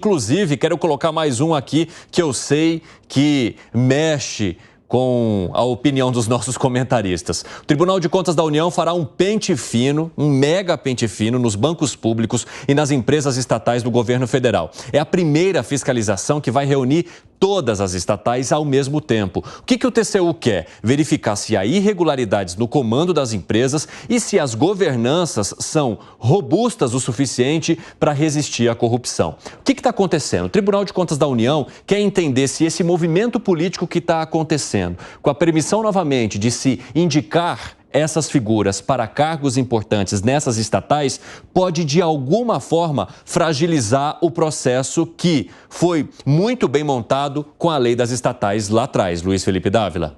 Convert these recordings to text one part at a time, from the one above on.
Inclusive, quero colocar mais um aqui que eu sei que mexe com a opinião dos nossos comentaristas. O Tribunal de Contas da União fará um pente fino, um mega pente fino nos bancos públicos e nas empresas estatais do governo federal. É a primeira fiscalização que vai reunir todas as estatais ao mesmo tempo. O que o TCU quer? Verificar se há irregularidades no comando das empresas e se as governanças são robustas o suficiente para resistir à corrupção. O que está acontecendo? O Tribunal de Contas da União quer entender se esse movimento político que está acontecendo, com a permissão novamente de se indicar essas figuras para cargos importantes nessas estatais, pode de alguma forma fragilizar o processo que foi muito bem montado com a lei das estatais lá atrás. Luiz Felipe Dávila.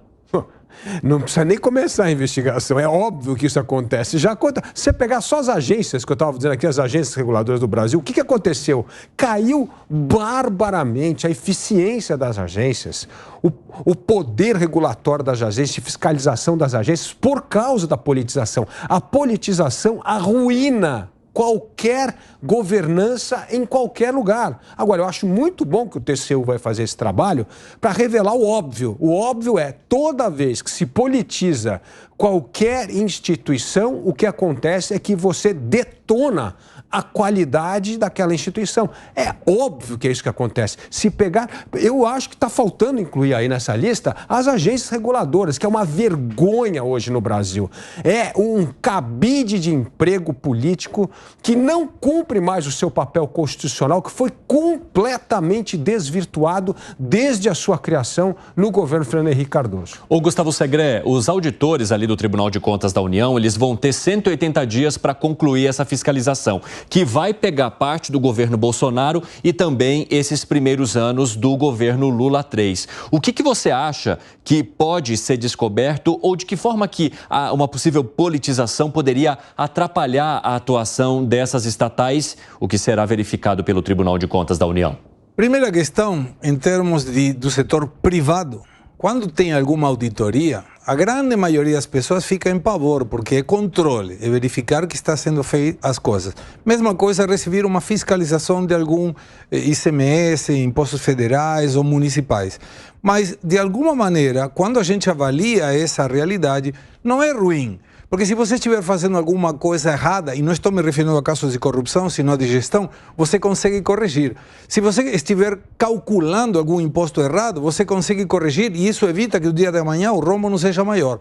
Não precisa nem começar a investigação, é óbvio que isso acontece. Já conta. Se você pegar só as agências, que eu estava dizendo aqui, as agências reguladoras do Brasil, o que aconteceu? Caiu barbaramente a eficiência das agências, o poder regulatório das agências, de fiscalização das agências, por causa da politização. A politização arruína qualquer governança em qualquer lugar. Agora, eu acho muito bom que o TCU vai fazer esse trabalho para revelar o óbvio. O óbvio é, toda vez que se politiza qualquer instituição, o que acontece é que você detona a qualidade daquela instituição. É óbvio que é isso que acontece. Se pegar... Eu acho que está faltando incluir aí nessa lista as agências reguladoras, que é uma vergonha hoje no Brasil. É um cabide de emprego político que não cumpre mais o seu papel constitucional, que foi completamente desvirtuado desde a sua criação no governo Fernando Henrique Cardoso. Ô Gustavo Segré, os auditores ali do Tribunal de Contas da União, eles vão ter 180 dias para concluir essa fiscalização, que vai pegar parte do governo Bolsonaro e também esses primeiros anos do governo Lula III. O que você acha que pode ser descoberto ou de que forma que uma possível politização poderia atrapalhar a atuação dessas estatais, o que será verificado pelo Tribunal de Contas da União? Primeira questão, em termos do setor privado, quando tem alguma auditoria, a grande maioria das pessoas fica em pavor, porque é controle, é verificar que está sendo feito as coisas. Mesma coisa receber uma fiscalização de algum ICMS, impostos federais ou municipais. Mas, de alguma maneira, quando a gente avalia essa realidade, não é ruim. Porque se você estiver fazendo alguma coisa errada, e não estou me referindo a casos de corrupção, sino de gestão, você consegue corrigir. Se você estiver calculando algum imposto errado, você consegue corrigir e isso evita que o dia de amanhã o rombo não seja maior.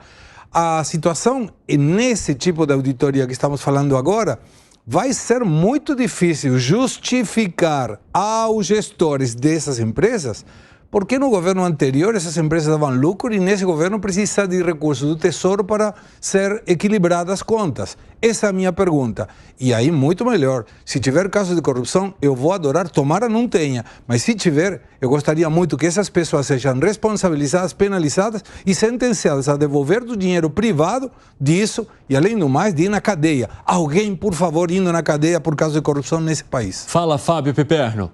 A situação nesse tipo de auditoria que estamos falando agora, vai ser muito difícil justificar aos gestores dessas empresas porque no governo anterior essas empresas davam lucro e nesse governo precisa de recursos do Tesouro para ser equilibradas as contas? Essa é a minha pergunta. E aí, muito melhor. Se tiver casos de corrupção, eu vou adorar, tomara não tenha. Mas se tiver, eu gostaria muito que essas pessoas sejam responsabilizadas, penalizadas e sentenciadas a devolver do dinheiro privado disso e, além do mais, de ir na cadeia. Alguém, por favor, indo na cadeia por causa de corrupção nesse país. Fala, Fábio Piperno.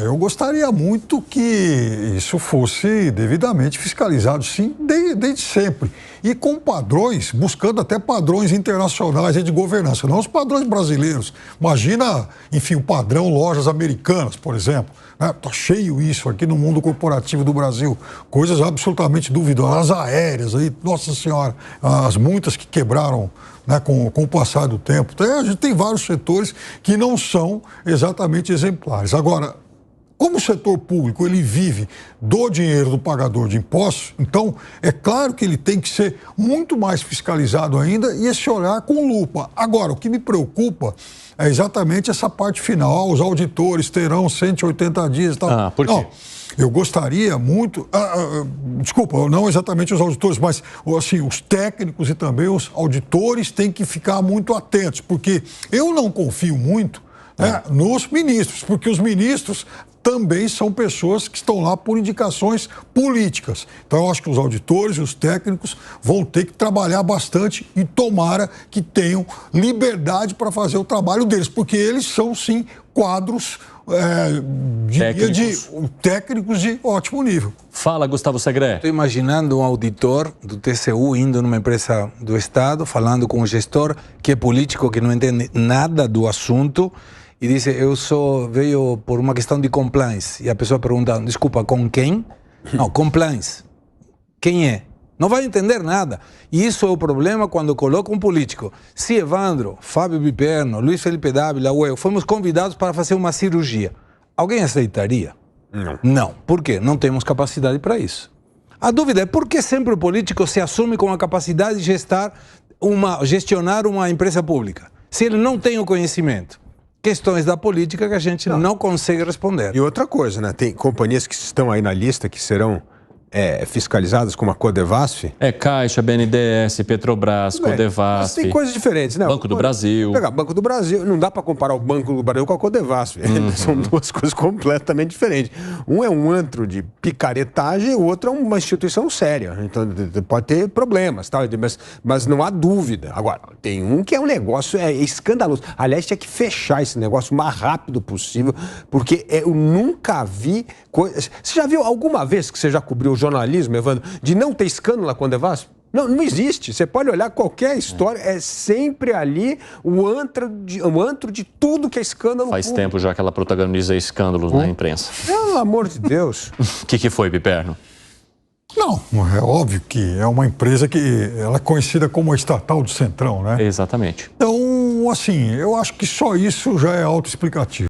Eu gostaria muito que isso fosse devidamente fiscalizado, sim, desde sempre. E com padrões, buscando até padrões internacionais de governança, não os padrões brasileiros. Imagina, enfim, o padrão lojas americanas, por exemplo. Está cheio isso aqui no mundo corporativo do Brasil. Coisas absolutamente duvidosas. As aéreas, aí, nossa senhora, as muitas que quebraram, né, com o passar do tempo. A gente tem vários setores que não são exatamente exemplares. Agora, como o setor público ele vive do dinheiro do pagador de impostos, então é claro que ele tem que ser muito mais fiscalizado ainda e esse olhar com lupa. Agora, o que me preocupa é exatamente essa parte final. Os auditores terão 180 dias e tal. Por quê? Não. Eu gostaria muito, desculpa, não exatamente os auditores, mas assim, os técnicos e também os auditores têm que ficar muito atentos, porque eu não confio muito nos ministros, porque os ministros também são pessoas que estão lá por indicações políticas. Então, eu acho que os auditores e os técnicos vão ter que trabalhar bastante e tomara que tenham liberdade para fazer o trabalho deles, porque eles são, sim, quadros técnicos de ótimo nível. Fala, Gustavo Segré. Estou imaginando um auditor do TCU indo numa empresa do Estado, falando com um gestor que é político, que não entende nada do assunto, e diz, veio por uma questão de compliance. E a pessoa pergunta, desculpa, com quem? Não, compliance. Quem é? Não vai entender nada. E isso é o problema quando coloca um político. Se Evandro, Fábio Piperno, Luiz Felipe Dávila, ou eu fomos convidados para fazer uma cirurgia, alguém aceitaria? Não. Não. Por quê? Não temos capacidade para isso. A dúvida é por que sempre o político se assume com a capacidade de gestionar uma empresa pública, se ele não tem o conhecimento. Questões da política que a gente não consegue responder. E outra coisa, né? Tem companhias que estão aí na lista que serão fiscalizadas, como a Codevasf. Caixa, BNDES, Petrobras, Codevasf. Mas tem coisas diferentes, né? Banco do Brasil. Banco do Brasil. Não dá para comparar o Banco do Brasil com a Codevasf. São duas coisas completamente diferentes. Um é um antro de picaretagem, o outro é uma instituição séria. Então pode ter problemas, tal, mas não há dúvida. Agora, tem um que é um negócio escandaloso. Aliás, tinha que fechar esse negócio o mais rápido possível, porque eu nunca vi coisa. Você já viu alguma vez que você já cobriu o jornalismo, Evandro, de não ter escândalo na Codevasf? Não existe. Você pode olhar qualquer história, é sempre ali o antro de tudo que é escândalo. Faz tempo já que ela protagoniza escândalos na imprensa. Pelo amor de Deus. O que foi, Piperno? Não, é óbvio que é uma empresa que ela é conhecida como a estatal do Centrão, né? Exatamente. Então, assim, eu acho que só isso já é autoexplicativo.